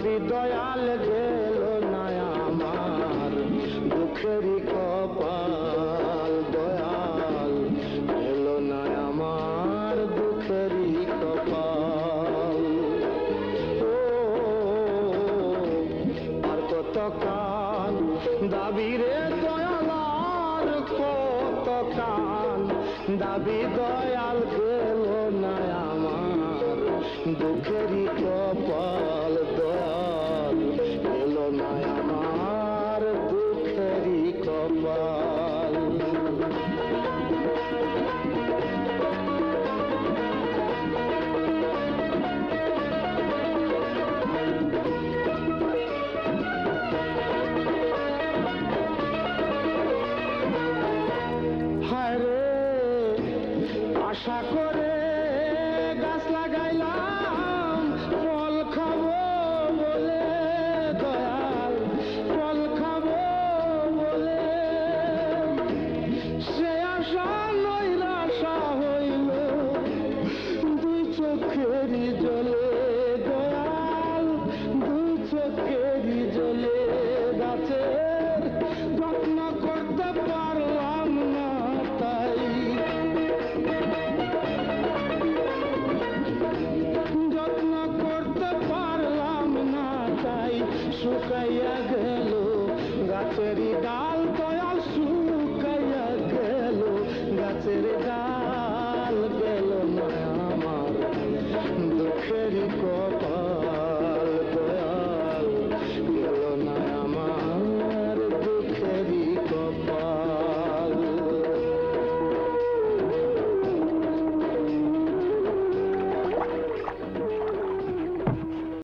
দাবি দয়াল গেল না আমার দুঃখেরই কপাল দয়াল গেল না আমার দুঃখেরই কপাল ও আর কত কাল দাবি রে দয়াল আর কত কাল দাবি দয়াল গেল না আমার দুঃখেরই কপাল দয়াল গেল না আমার দুঃখেরই কপাল হায় রে আশা করে গাছ লাগাইলাম ফল খাবো বলে দয়াল ফল খাবো বলে সে আশা নৈরাশা হইল দুই চোখেরই জলে দয়াল দুই চোখেরই জলে গাছের যত্ন করতে পারলাম না তাই যত্ন করতে পারলাম না তাই শুকাইয়া গেল গাছেরই ডাল